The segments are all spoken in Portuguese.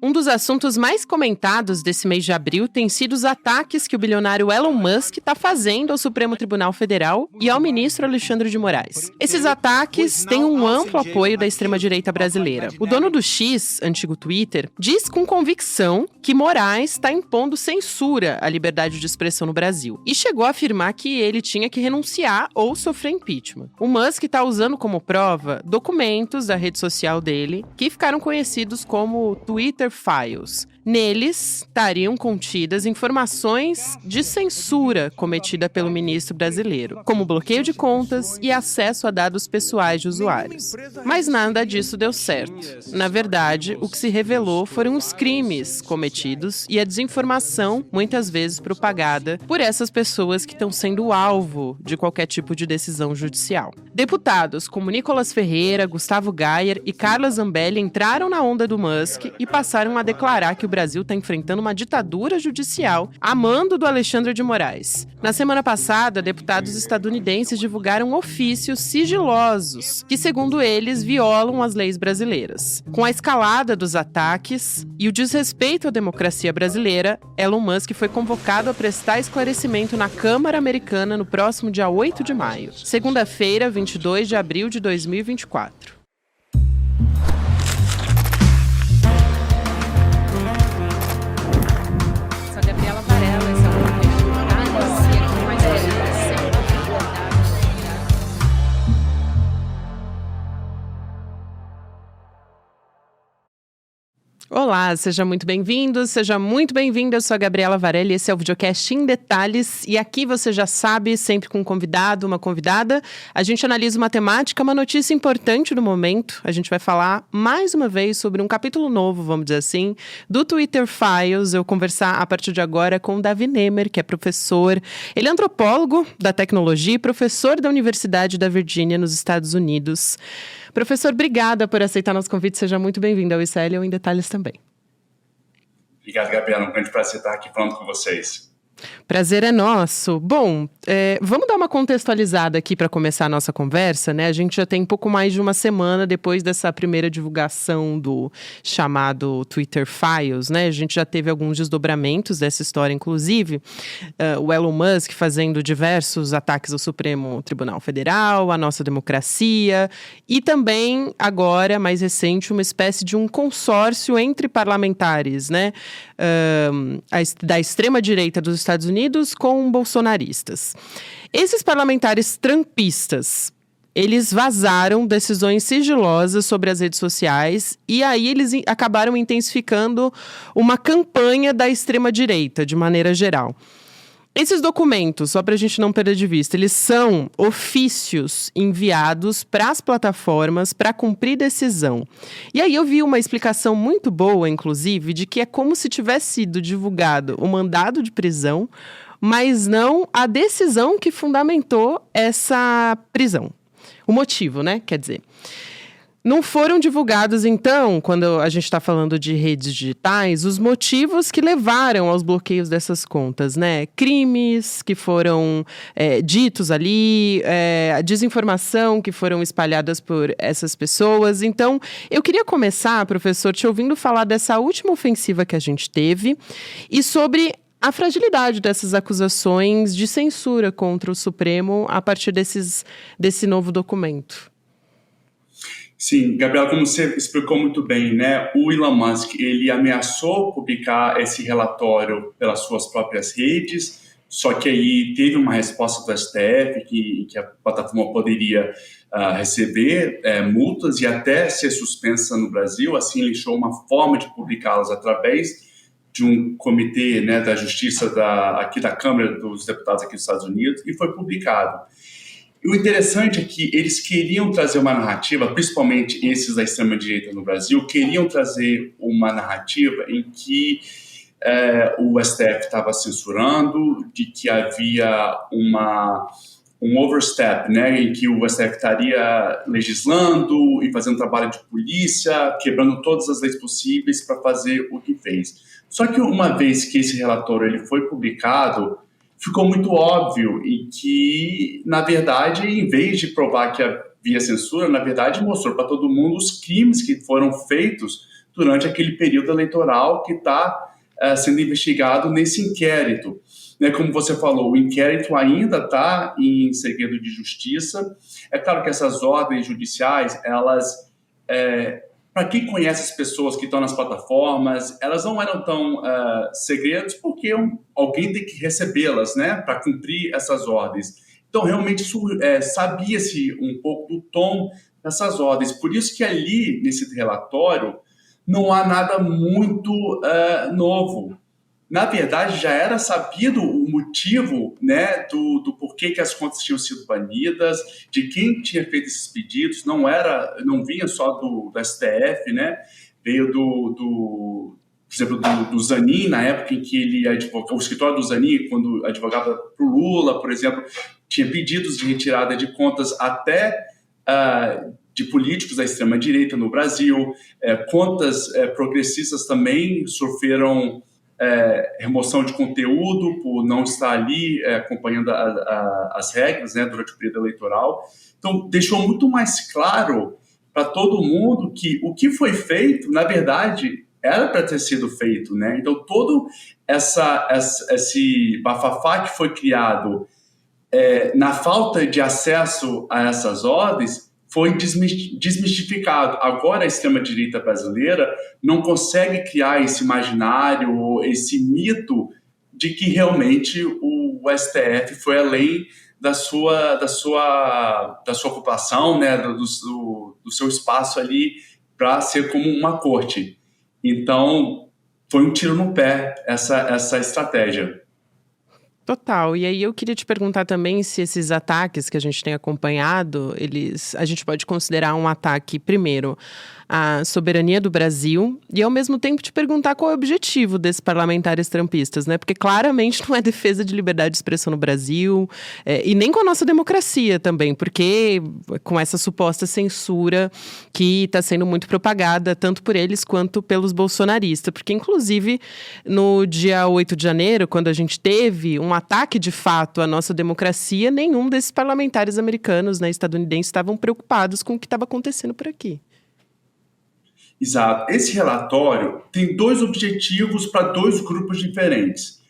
Um dos assuntos mais comentados desse mês de abril tem sido os ataques que o bilionário Elon Musk está fazendo ao Supremo Tribunal Federal e ao ministro Alexandre de Moraes. Esses ataques têm um amplo apoio da extrema-direita brasileira. O dono do X, antigo Twitter, diz com convicção que Moraes está impondo censura à liberdade de expressão no Brasil e chegou a afirmar que ele tinha que renunciar ou sofrer impeachment. O Musk está usando como prova documentos da rede social dele que ficaram conhecidos como Twitter Files. Neles estariam contidas informações de censura cometida pelo ministro brasileiro, como bloqueio de contas e acesso a dados pessoais de usuários. Mas nada disso deu certo. Na verdade, o que se revelou foram os crimes cometidos e a desinformação, muitas vezes propagada por essas pessoas que estão sendo alvo de qualquer tipo de decisão judicial. Deputados como Nicolas Ferreira, Gustavo Gayer e Carla Zambelli entraram na onda do Musk e passaram a declarar que o Brasil está enfrentando uma ditadura judicial a mando do Alexandre de Moraes. Na semana passada, deputados estadunidenses divulgaram ofícios sigilosos que, segundo eles, violam as leis brasileiras. Com a escalada dos ataques e o desrespeito à democracia brasileira, Elon Musk foi convocado a prestar esclarecimento na Câmara Americana no próximo dia 8 de maio, segunda-feira, 22 de abril de 2024. Olá, seja muito bem-vindo, seja muito bem-vinda. Eu sou a Gabriela Varelli, esse é o Videocast em Detalhes. E aqui você já sabe, sempre com um convidado, uma convidada, a gente analisa uma temática, uma notícia importante do momento. A gente vai falar mais uma vez sobre um capítulo novo, vamos dizer assim, do Twitter Files. Eu conversar a partir de agora com o Davi Nemer, que é professor. Ele é antropólogo da tecnologia e professor da Universidade da Virgínia, nos Estados Unidos. Professor, obrigada por aceitar nosso convite. Seja muito bem-vindo ao ICL ou em Detalhes também. Obrigado, Gabriela. Um grande prazer estar aqui falando com vocês. Prazer é nosso. Bom, vamos dar uma contextualizada aqui para começar a nossa conversa, né? A gente já tem pouco mais de uma semana depois dessa primeira divulgação do chamado Twitter Files, né? A gente já teve alguns desdobramentos dessa história, inclusive o Elon Musk fazendo diversos ataques ao Supremo Tribunal Federal, à nossa democracia, e também, agora, mais recente, uma espécie de um consórcio entre parlamentares, né? Da extrema-direita dos Estados Unidos com bolsonaristas. Esses parlamentares trumpistas, eles vazaram decisões sigilosas sobre as redes sociais e aí eles acabaram intensificando uma campanha da extrema-direita, de maneira geral. Esses documentos, só para a gente não perder de vista, eles são ofícios enviados para as plataformas para cumprir decisão. E aí eu vi uma explicação muito boa, inclusive, de que é como se tivesse sido divulgado o mandado de prisão, mas não a decisão que fundamentou essa prisão. O motivo, né? Quer dizer... Não foram divulgados, então, quando a gente está falando de redes digitais, os motivos que levaram aos bloqueios dessas contas, né? Crimes que foram ditos ali, a desinformação que foram espalhadas por essas pessoas. Então, eu queria começar, professor, te ouvindo falar dessa última ofensiva que a gente teve e sobre a fragilidade dessas acusações de censura contra o Supremo a partir desse novo documento. Sim, Gabriel, como você explicou muito bem, né? O Elon Musk, ele ameaçou publicar esse relatório pelas suas próprias redes, só que aí teve uma resposta do STF que a plataforma poderia receber multas e até ser suspensa no Brasil. Assim, ele achou uma forma de publicá-las através de um comitê, né, da Justiça aqui da Câmara dos Deputados aqui dos Estados Unidos e foi publicado. E o interessante é que eles queriam trazer uma narrativa, principalmente esses da extrema-direita no Brasil, queriam trazer uma narrativa em que o STF estava censurando, de que havia um overstep, né, em que o STF estaria legislando e fazendo trabalho de polícia, quebrando todas as leis possíveis para fazer o que fez. Só que uma vez que esse relatório ele foi publicado, ficou muito óbvio e que, na verdade, em vez de provar que havia censura, na verdade, mostrou para todo mundo os crimes que foram feitos durante aquele período eleitoral que está sendo investigado nesse inquérito. Né, como você falou, o inquérito ainda está em segredo de justiça. É claro que essas ordens judiciais, elas, para quem conhece as pessoas que estão nas plataformas, elas não eram tão segredos porque alguém tem que recebê-las, né, para cumprir essas ordens. Então, realmente, sabia-se um pouco do tom dessas ordens. Por isso que ali, nesse relatório, não há nada muito novo. Na verdade, já era sabido o motivo, né, do porquê que as contas tinham sido banidas, de quem tinha feito esses pedidos. Não vinha só do STF, né? Veio por exemplo, do Zanin, na época em que ele advogava, o escritório do Zanin, quando advogava para o Lula, por exemplo, tinha pedidos de retirada de contas até de políticos da extrema-direita no Brasil. Contas progressistas também sofreram remoção de conteúdo por não estar ali acompanhando as regras, né, durante o período eleitoral. Então, deixou muito mais claro para todo mundo que o que foi feito, na verdade, era para ter sido feito, né? Então, todo esse bafafá que foi criado na falta de acesso a essas ordens foi desmistificado. Agora, a extrema-direita brasileira não consegue criar esse imaginário, esse mito de que realmente o STF foi além da sua ocupação, né, do seu espaço ali para ser como uma corte. Então, foi um tiro no pé essa estratégia. Total. E aí eu queria te perguntar também se esses ataques que a gente tem acompanhado, a gente pode considerar um ataque, primeiro, à soberania do Brasil e, ao mesmo tempo, te perguntar qual é o objetivo desses parlamentares trumpistas, né? Porque claramente não é defesa de liberdade de expressão no Brasil e nem com a nossa democracia também, porque com essa suposta censura que está sendo muito propagada, tanto por eles quanto pelos bolsonaristas. Porque, inclusive, no dia 8 de janeiro, quando a gente teve um ataque de fato à nossa democracia, nenhum desses parlamentares americanos, né, estadunidenses, estavam preocupados com o que estava acontecendo por aqui. Exato. Esse relatório tem dois objetivos para dois grupos diferentes.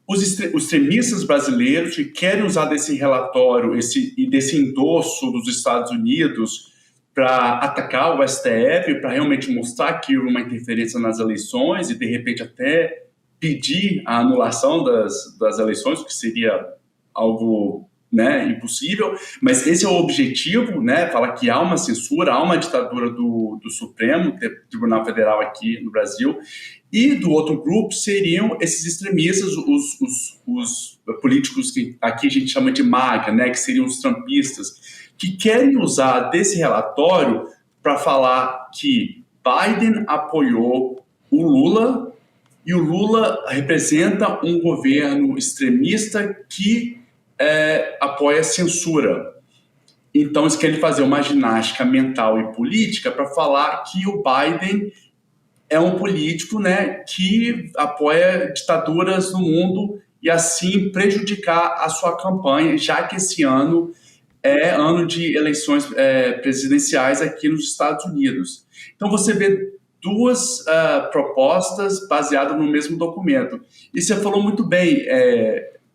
Os extremistas brasileiros que querem usar desse relatório e desse endosso dos Estados Unidos para atacar o STF, para realmente mostrar que houve uma interferência nas eleições e, de repente, até pedir a anulação das eleições, que seria algo, né, impossível, mas esse é o objetivo, né, falar que há uma censura, há uma ditadura do Supremo Tribunal Federal aqui no Brasil, e do outro grupo seriam esses extremistas, os políticos que aqui a gente chama de MAGA, né, que seriam os trumpistas, que querem usar desse relatório para falar que Biden apoiou o Lula e o Lula representa um governo extremista que apoia a censura. Então, eles querem fazer uma ginástica mental e política para falar que o Biden é um político, né, que apoia ditaduras no mundo e, assim, prejudicar a sua campanha, já que esse ano é ano de eleições presidenciais aqui nos Estados Unidos. Então, você vê duas propostas baseadas no mesmo documento. E você falou muito bem,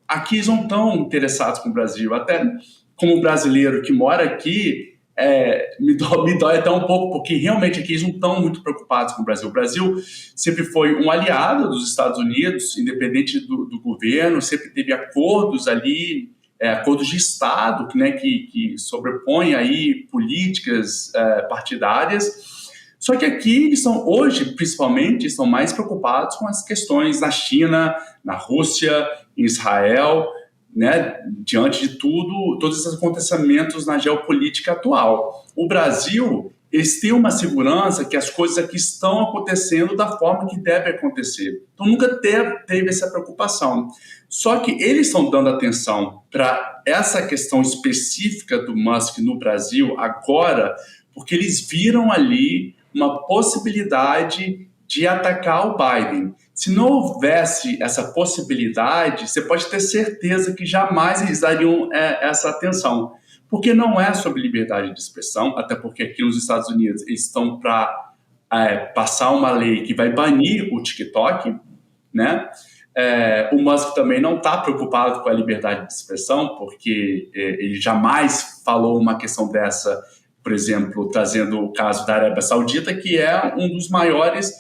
aqui eles não estão interessados com o Brasil. Até como brasileiro que mora aqui, me dói até um pouco, porque realmente aqui eles não estão muito preocupados com o Brasil. O Brasil sempre foi um aliado dos Estados Unidos, independente do governo, sempre teve acordos ali, acordos de Estado, né, que sobrepõem aí políticas partidárias. Só que aqui eles são, hoje, principalmente, estão mais preocupados com as questões na China, na Rússia, em Israel, né, diante de todos esses acontecimentos na geopolítica atual. O Brasil, eles têm uma segurança que as coisas aqui estão acontecendo da forma que deve acontecer. Então, nunca teve essa preocupação. Só que eles estão dando atenção para essa questão específica do Musk no Brasil agora, porque eles viram ali uma possibilidade de atacar o Biden. Se não houvesse essa possibilidade, você pode ter certeza que jamais eles dariam essa atenção. Porque não é sobre liberdade de expressão, até porque aqui nos Estados Unidos eles estão para passar uma lei que vai banir o TikTok, né? O Musk também não está preocupado com a liberdade de expressão, porque ele jamais falou uma questão dessa, por exemplo, trazendo o caso da Arábia Saudita, que é um dos maiores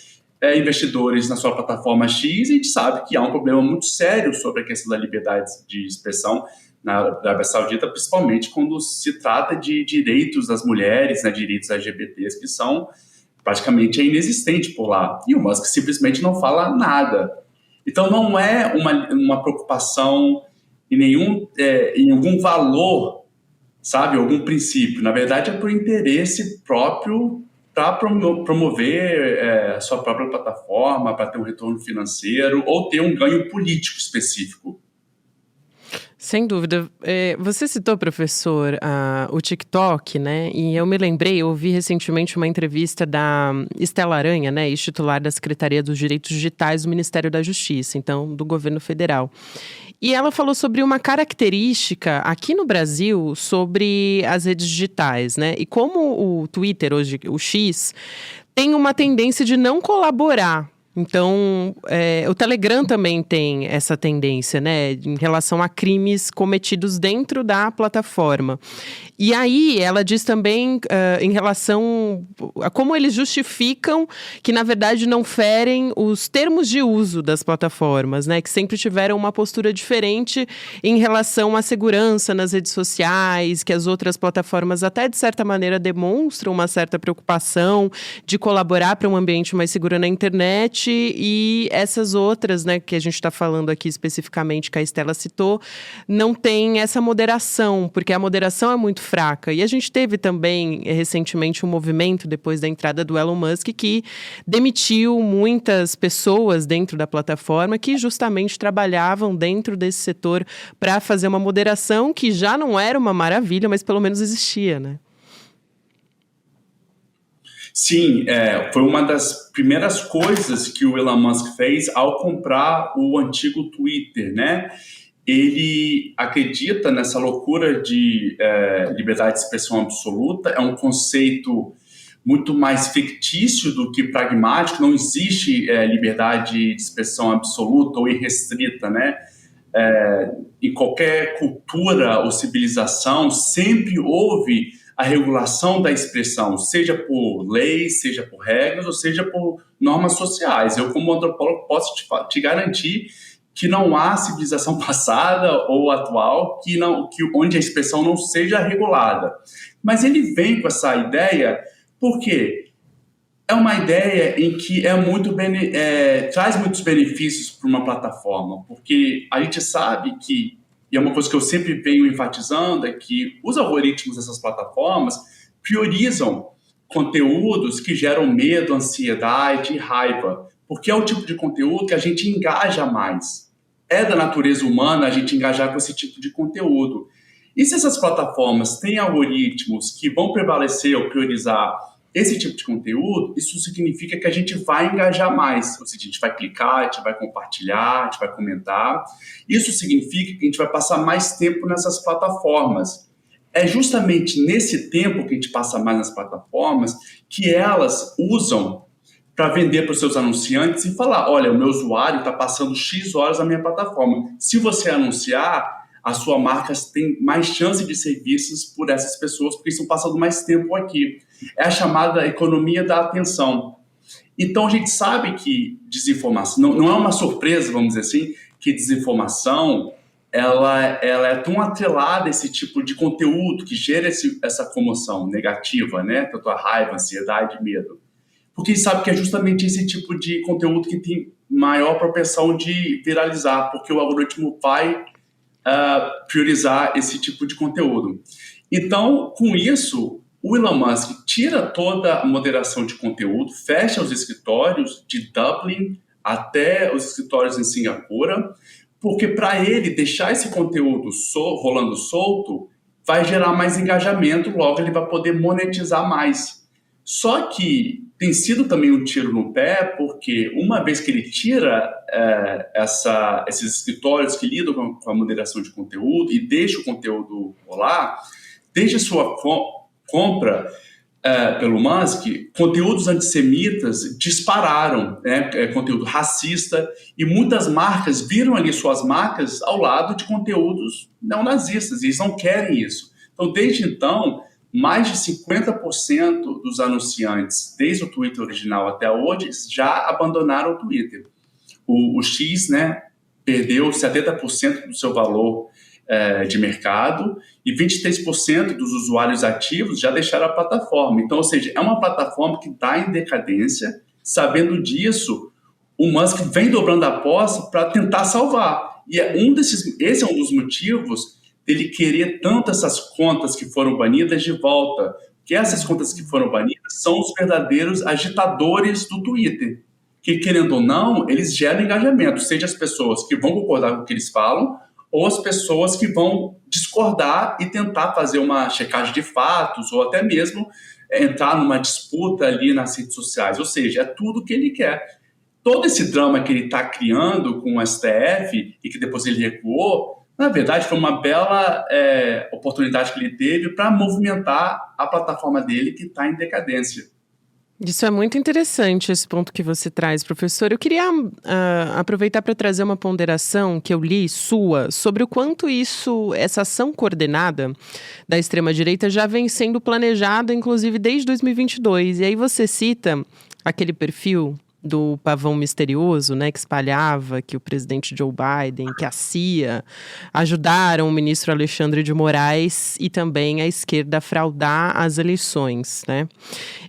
investidores na sua plataforma X, e a gente sabe que há um problema muito sério sobre a questão da liberdade de expressão na Arábia Saudita, principalmente quando se trata de direitos das mulheres, né, direitos LGBTs, que são praticamente inexistentes por lá. E o Musk simplesmente não fala nada. Então, não é uma preocupação em algum valor, sabe, algum princípio. Na verdade, é por interesse próprio para promover a sua própria plataforma, para ter um retorno financeiro ou ter um ganho político específico. Sem dúvida. Você citou, professor, o TikTok, né? E eu me lembrei, eu ouvi recentemente uma entrevista da Estela Aranha, né? Ex-titular da Secretaria dos Direitos Digitais do Ministério da Justiça, então, do governo federal. E ela falou sobre uma característica aqui no Brasil sobre as redes digitais, né? E como o Twitter, hoje, o X, tem uma tendência de não colaborar. Então, o Telegram também tem essa tendência, né, em relação a crimes cometidos dentro da plataforma. E aí, ela diz também em relação a como eles justificam que, na verdade, não ferem os termos de uso das plataformas, né, que sempre tiveram uma postura diferente em relação à segurança nas redes sociais, que as outras plataformas até, de certa maneira, demonstram uma certa preocupação de colaborar para um ambiente mais seguro na internet. E essas outras, né, que a gente está falando aqui especificamente, que a Estela citou, não tem essa moderação, porque a moderação é muito fraca. E a gente teve também, recentemente, um movimento, depois da entrada do Elon Musk, que demitiu muitas pessoas dentro da plataforma que justamente trabalhavam dentro desse setor para fazer uma moderação que já não era uma maravilha, mas pelo menos existia, né? Sim, foi uma das primeiras coisas que o Elon Musk fez ao comprar o antigo Twitter, né? Ele acredita nessa loucura de liberdade de expressão absoluta, é um conceito muito mais fictício do que pragmático, não existe liberdade de expressão absoluta ou irrestrita, né? Em qualquer cultura ou civilização sempre houve a regulação da expressão, seja por leis, seja por regras, ou seja por normas sociais. Eu, como antropólogo, posso te garantir que não há civilização passada ou atual onde a expressão não seja regulada. Mas ele vem com essa ideia porque é uma ideia em que traz muitos benefícios para uma plataforma, porque a gente sabe que, e é uma coisa que eu sempre venho enfatizando, é que os algoritmos dessas plataformas priorizam conteúdos que geram medo, ansiedade e raiva, porque é o tipo de conteúdo que a gente engaja mais. É da natureza humana a gente engajar com esse tipo de conteúdo. E se essas plataformas têm algoritmos que vão prevalecer ou priorizar esse tipo de conteúdo, isso significa que a gente vai engajar mais. Ou seja, a gente vai clicar, a gente vai compartilhar, a gente vai comentar. Isso significa que a gente vai passar mais tempo nessas plataformas. É justamente nesse tempo que a gente passa mais nas plataformas que elas usam para vender para os seus anunciantes e falar, olha, o meu usuário está passando X horas na minha plataforma. Se você anunciar, a sua marca tem mais chance de ser vistas por essas pessoas, porque estão passando mais tempo aqui. É a chamada economia da atenção. Então, a gente sabe que desinformação, não é uma surpresa, vamos dizer assim, que desinformação ela é tão atrelada a esse tipo de conteúdo que gera essa comoção negativa, né? Tanto a raiva, ansiedade e medo. Porque a gente sabe que é justamente esse tipo de conteúdo que tem maior propensão de viralizar, porque o algoritmo vai priorizar esse tipo de conteúdo. Então, com isso, o Elon Musk tira toda a moderação de conteúdo, fecha os escritórios de Dublin até os escritórios em Singapura, porque para ele deixar esse conteúdo rolando solto vai gerar mais engajamento, logo ele vai poder monetizar mais. Só que tem sido também um tiro no pé, porque uma vez que ele tira esses escritórios que lidam com a moderação de conteúdo e deixa o conteúdo rolar, desde a sua compra, pelo Musk, conteúdos antissemitas dispararam, né? Conteúdo racista, e muitas marcas viram ali suas marcas ao lado de conteúdos neonazistas, e eles não querem isso. Então, desde então, mais de 50% dos anunciantes, desde o Twitter original até hoje, já abandonaram o Twitter. O X, né, perdeu 70% do seu valor de mercado, e 23% dos usuários ativos já deixaram a plataforma. Então, ou seja, é uma plataforma que está em decadência. Sabendo disso, o Musk vem dobrando a aposta para tentar salvar. E esse é um dos motivos dele querer tanto essas contas que foram banidas de volta, que essas contas que foram banidas são os verdadeiros agitadores do Twitter, que, querendo ou não, eles geram engajamento, seja as pessoas que vão concordar com o que eles falam, ou as pessoas que vão discordar e tentar fazer uma checagem de fatos, ou até mesmo entrar numa disputa ali nas redes sociais. Ou seja, é tudo que ele quer. Todo esse drama que ele está criando com o STF, e que depois ele recuou, na verdade foi uma bela oportunidade que ele teve para movimentar a plataforma dele, que está em decadência. Isso é muito interessante, esse ponto que você traz, professor. Eu queria aproveitar para trazer uma ponderação que eu li sua sobre o quanto essa ação coordenada da extrema-direita já vem sendo planejada, inclusive desde 2022. E aí você cita aquele perfil do pavão misterioso, né, que espalhava que o presidente Joe Biden, que a CIA ajudaram o ministro Alexandre de Moraes e também a esquerda a fraudar as eleições, né?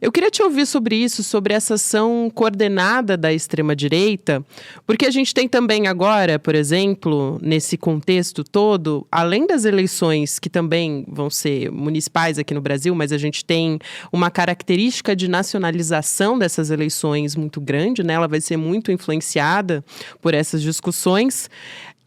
Eu queria te ouvir sobre isso, sobre essa ação coordenada da extrema-direita, porque a gente tem também agora, por exemplo, nesse contexto todo, além das eleições que também vão ser municipais aqui no Brasil, mas a gente tem uma característica de nacionalização dessas eleições muito grande, né? Ela vai ser muito influenciada por essas discussões.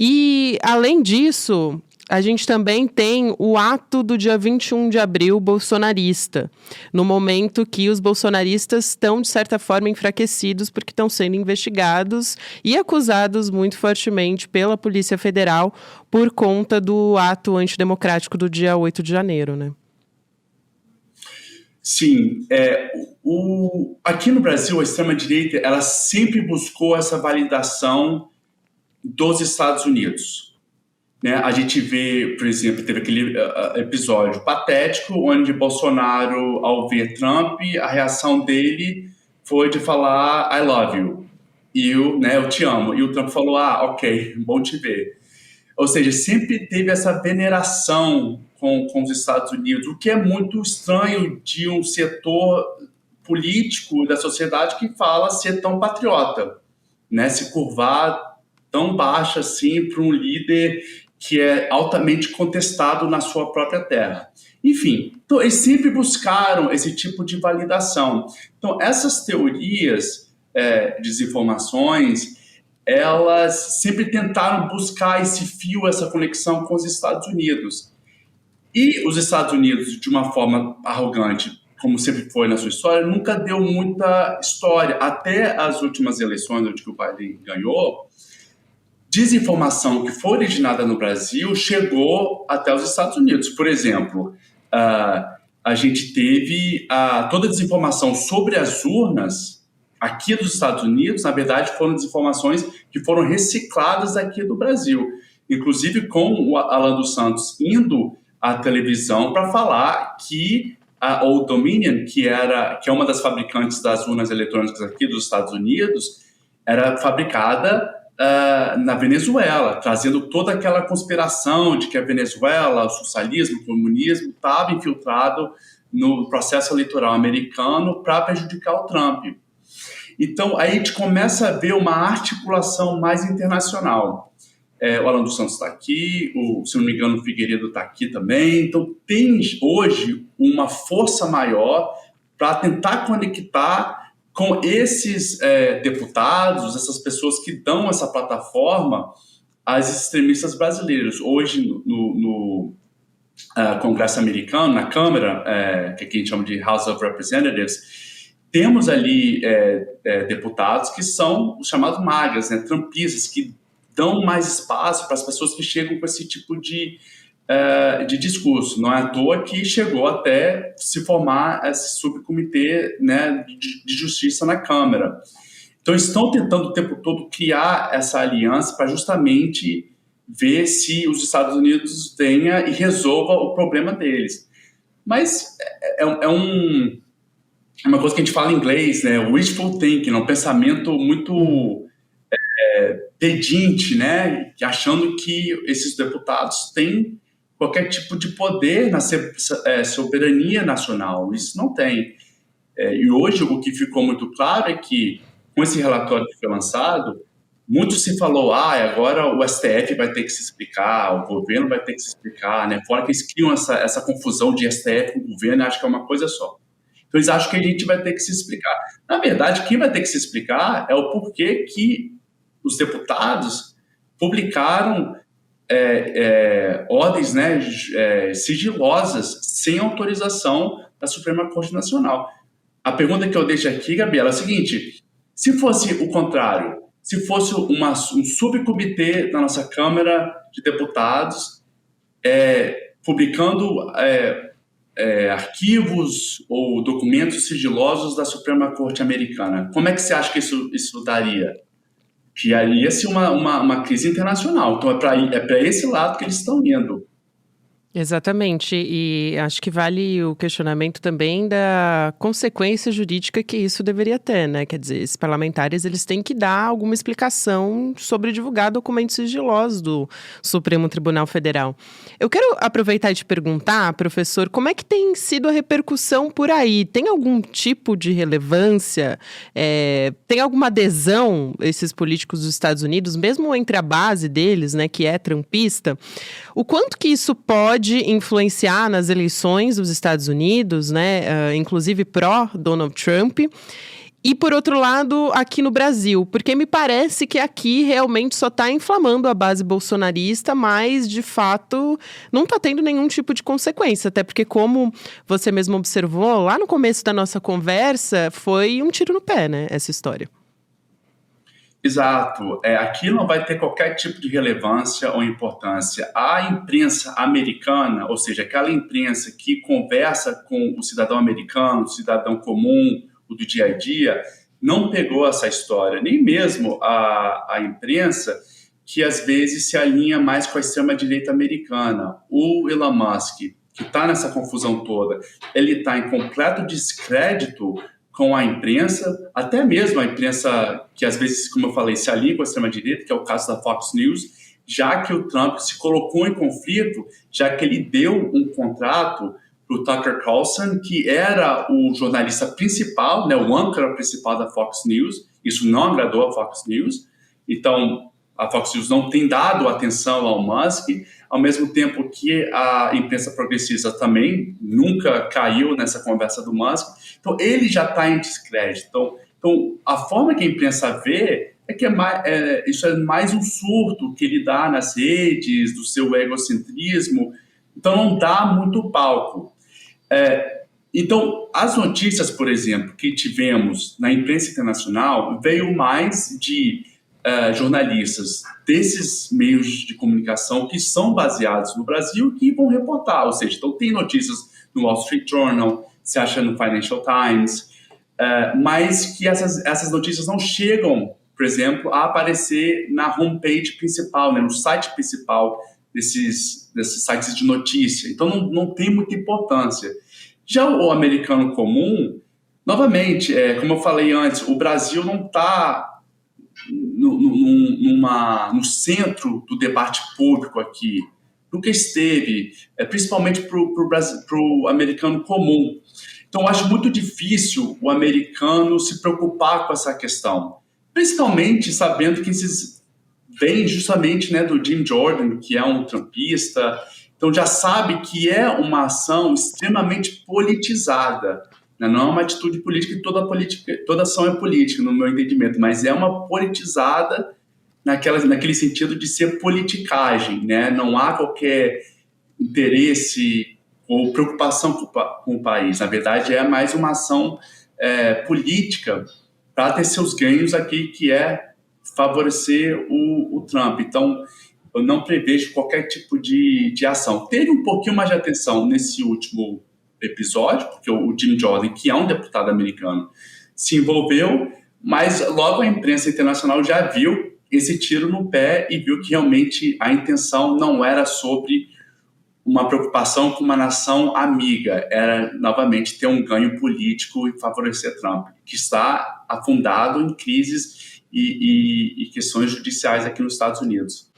E, além disso, a gente também tem o ato do dia 21 de abril bolsonarista, no momento que os bolsonaristas estão, de certa forma, enfraquecidos porque estão sendo investigados e acusados muito fortemente pela Polícia Federal por conta do ato antidemocrático do dia 8 de janeiro, né? Sim, aqui no Brasil, a extrema-direita ela sempre buscou essa validação dos Estados Unidos. Né? A gente vê, por exemplo, teve aquele episódio patético onde Bolsonaro, ao ver Trump, a reação dele foi de falar I love you, e eu te amo. E o Trump falou, ok, bom te ver. Ou seja, sempre teve essa veneração com os Estados Unidos, o que é muito estranho de um setor político da sociedade que fala ser tão patriota, né? Se curvar tão baixo assim para um líder que é altamente contestado na sua própria terra. Enfim, então, eles sempre buscaram esse tipo de validação. Então, essas teorias, desinformações, elas sempre tentaram buscar esse fio, essa conexão com os Estados Unidos. E os Estados Unidos, de uma forma arrogante, como sempre foi na sua história, nunca deu muita história. Até as últimas eleições, onde o Biden ganhou, desinformação que foi originada no Brasil chegou até os Estados Unidos. Por exemplo, a gente teve toda a desinformação sobre as urnas aqui dos Estados Unidos, na verdade, foram desinformações que foram recicladas aqui do Brasil. Inclusive com o Alan dos Santos indo à televisão para falar que a Old Dominion, que é uma das fabricantes das urnas eletrônicas aqui dos Estados Unidos, era fabricada na Venezuela, trazendo toda aquela conspiração de que a Venezuela, o socialismo, o comunismo, estava infiltrado no processo eleitoral americano para prejudicar o Trump. Então, aí a gente começa a ver uma articulação mais internacional. O Alan dos Santos está aqui, se não me engano, o Figueiredo está aqui também. Então, tem hoje uma força maior para tentar conectar com esses deputados, essas pessoas que dão essa plataforma às extremistas brasileiros. Hoje, no Congresso americano, na Câmara, que aqui a gente chama de House of Representatives, temos ali deputados que são os chamados MAGAs, né, trumpistas, que dão mais espaço para as pessoas que chegam com esse tipo de de discurso. Não é à toa que chegou até se formar esse subcomitê, né, de justiça na Câmara. Então, estão tentando o tempo todo criar essa aliança para justamente ver se os Estados Unidos venha e resolva o problema deles. Mas é uma coisa que a gente fala em inglês, né? Wishful thinking, um pensamento muito pedinte, né? Achando que esses deputados têm qualquer tipo de poder na soberania nacional. Isso não tem. E hoje o que ficou muito claro é que, com esse relatório que foi lançado, muito se falou, agora o STF vai ter que se explicar, o governo vai ter que se explicar, né? Fora que eles criam essa confusão de STF com o governo, acho que é uma coisa só. Então eles acham que a gente vai ter que se explicar. Na verdade, quem vai ter que se explicar é o porquê que os deputados publicaram ordens, né, sigilosas, sem autorização da Suprema Corte Nacional. A pergunta que eu deixo aqui, Gabriela, é a seguinte: se fosse o contrário, se fosse um subcomitê da nossa Câmara de Deputados publicando arquivos ou documentos sigilosos da Suprema Corte Americana, como é que você acha que isso daria? Que ia-se uma crise internacional. Então, é para esse lado que eles estão indo. Exatamente, e acho que vale o questionamento também da consequência jurídica que isso deveria ter, né? Quer dizer, esses parlamentares, eles têm que dar alguma explicação sobre divulgar documentos sigilosos do Supremo Tribunal Federal. Eu quero aproveitar e te perguntar, professor, como é que tem sido a repercussão por aí? Tem algum tipo de relevância? Tem alguma adesão esses políticos dos Estados Unidos, mesmo entre a base deles, né, que é trumpista? O quanto que isso pode influenciar nas eleições dos Estados Unidos, né, inclusive pró-Donald Trump, e por outro lado, aqui no Brasil, porque me parece que aqui realmente só está inflamando a base bolsonarista, mas de fato não está tendo nenhum tipo de consequência, até porque, como você mesmo observou lá no começo da nossa conversa, foi um tiro no pé, né, essa história. Exato. Aqui não vai ter qualquer tipo de relevância ou importância. A imprensa americana, ou seja, aquela imprensa que conversa com o cidadão americano, o cidadão comum, o do dia a dia, não pegou essa história. Nem mesmo a imprensa que às vezes se alinha mais com a extrema-direita americana. O Elon Musk, que está nessa confusão toda, ele está em completo descrédito com a imprensa, até mesmo a imprensa que às vezes, como eu falei, se alia com a extrema-direita, que é o caso da Fox News, já que o Trump se colocou em conflito, já que ele deu um contrato para o Tucker Carlson, que era o jornalista principal, né, o âncora principal da Fox News. Isso não agradou a Fox News. Então, a Fox News não tem dado atenção ao Musk, ao mesmo tempo que a imprensa progressista também nunca caiu nessa conversa do Musk. Então, ele já está em descrédito. Então, a forma que a imprensa vê é que isso é mais um surto que ele dá nas redes, do seu egocentrismo. Então, não dá muito palco. Então, as notícias, por exemplo, que tivemos na imprensa internacional veio mais de jornalistas desses meios de comunicação que são baseados no Brasil que vão reportar, ou seja, então tem notícias no Wall Street Journal, se acha no Financial Times, mas que essas notícias não chegam, por exemplo, a aparecer na homepage principal, né, no site principal desses sites de notícia. Então não tem muita importância. Já o americano comum, novamente, como eu falei antes, o Brasil não está no centro do debate público aqui, nunca esteve, principalmente para o americano comum. Então, eu acho muito difícil o americano se preocupar com essa questão, principalmente sabendo que esses vêm justamente, né, do Jim Jordan, que é um trumpista, então já sabe que é uma ação extremamente politizada. Não é uma atitude política, e toda ação é política, no meu entendimento, mas é uma politizada naquele sentido de ser politicagem, né? Não há qualquer interesse ou preocupação com o país. Na verdade, é mais uma ação política para ter seus ganhos aqui, que é favorecer o Trump. Então, eu não prevejo qualquer tipo de ação. Teve um pouquinho mais de atenção nesse último episódio, porque o Jim Jordan, que é um deputado americano, se envolveu, mas logo a imprensa internacional já viu esse tiro no pé e viu que realmente a intenção não era sobre uma preocupação com uma nação amiga, era novamente ter um ganho político e favorecer Trump, que está afundado em crises e questões judiciais aqui nos Estados Unidos.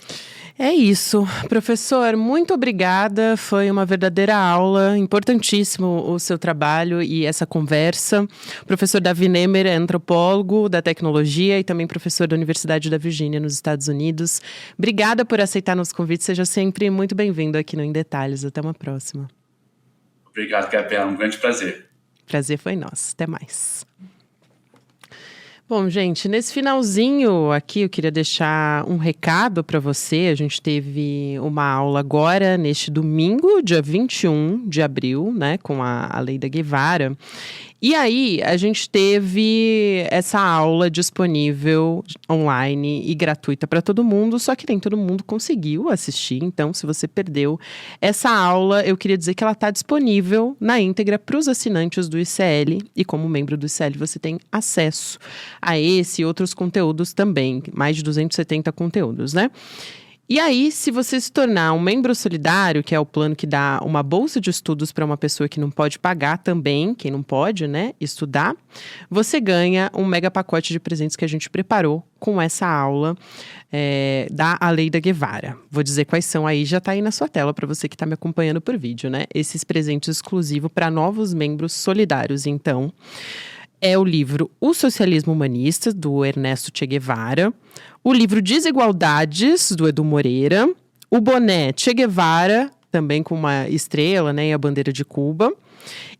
É isso. Professor, muito obrigada. Foi uma verdadeira aula. Importantíssimo o seu trabalho e essa conversa. O professor Davi Nemer é antropólogo da tecnologia e também professor da Universidade da Virgínia, nos Estados Unidos. Obrigada por aceitar nosso convite. Seja sempre muito bem-vindo aqui no Em Detalhes. Até uma próxima. Obrigado, Gabriela. Um grande prazer. Prazer foi nosso. Até mais. Bom, gente, nesse finalzinho aqui eu queria deixar um recado para você. A gente teve uma aula agora, neste domingo, dia 21 de abril, né, com a Leida Guevara. E aí, a gente teve essa aula disponível online e gratuita para todo mundo, só que nem todo mundo conseguiu assistir. Então, se você perdeu essa aula, eu queria dizer que ela está disponível na íntegra para os assinantes do ICL. E como membro do ICL, você tem acesso a esse e outros conteúdos também. Mais de 270 conteúdos, né? E aí, se você se tornar um membro solidário, que é o plano que dá uma bolsa de estudos para uma pessoa que não pode pagar também, quem não pode, né, estudar, você ganha um mega pacote de presentes que a gente preparou com essa aula da Aleida Guevara. Vou dizer quais são aí, já está aí na sua tela para você que está me acompanhando por vídeo, né? Esses presentes exclusivos para novos membros solidários, então. É o livro O Socialismo Humanista, do Ernesto Che Guevara, o livro Desigualdades, do Edu Moreira, o boné Che Guevara, também com uma estrela, né, e a bandeira de Cuba,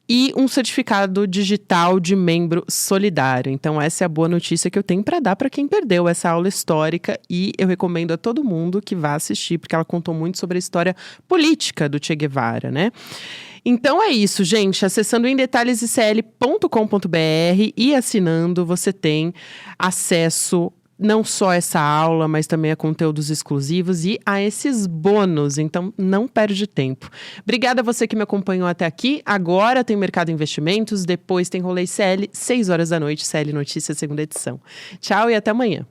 e um certificado digital de membro solidário. Então, essa é a boa notícia que eu tenho para dar para quem perdeu essa aula histórica, e eu recomendo a todo mundo que vá assistir, porque ela contou muito sobre a história política do Che Guevara, né? Então é isso, gente. Acessando emdetalhesicl.com.br e assinando, você tem acesso não só a essa aula, mas também a conteúdos exclusivos e a esses bônus. Então, não perde tempo. Obrigada a você que me acompanhou até aqui. Agora tem Mercado Investimentos, depois tem Rolê CL, 6 horas da noite, CL Notícias, segunda edição. Tchau e até amanhã.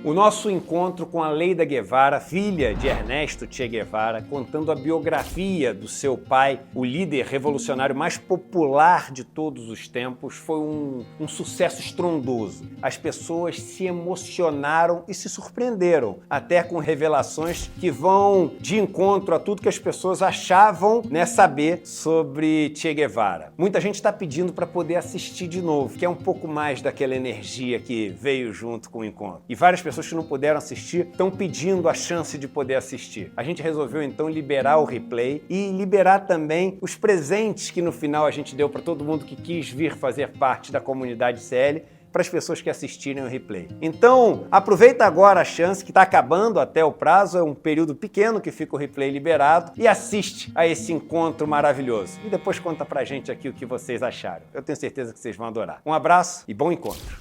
O nosso encontro com a Leida Guevara, filha de Ernesto Che Guevara, contando a biografia do seu pai, o líder revolucionário mais popular de todos os tempos, foi um sucesso estrondoso. As pessoas se emocionaram e se surpreenderam, até com revelações que vão de encontro a tudo que as pessoas achavam, né, saber sobre Che Guevara. Muita gente está pedindo para poder assistir de novo, que é um pouco mais daquela energia que veio junto com o encontro. E várias pessoas que não puderam assistir estão pedindo a chance de poder assistir. A gente resolveu então liberar o replay e liberar também os presentes que no final a gente deu para todo mundo que quis vir fazer parte da comunidade CL, para as pessoas que assistirem o replay. Então, aproveita agora a chance, que está acabando até o prazo, é um período pequeno que fica o replay liberado, e assiste a esse encontro maravilhoso. E depois conta pra gente aqui o que vocês acharam. Eu tenho certeza que vocês vão adorar. Um abraço e bom encontro!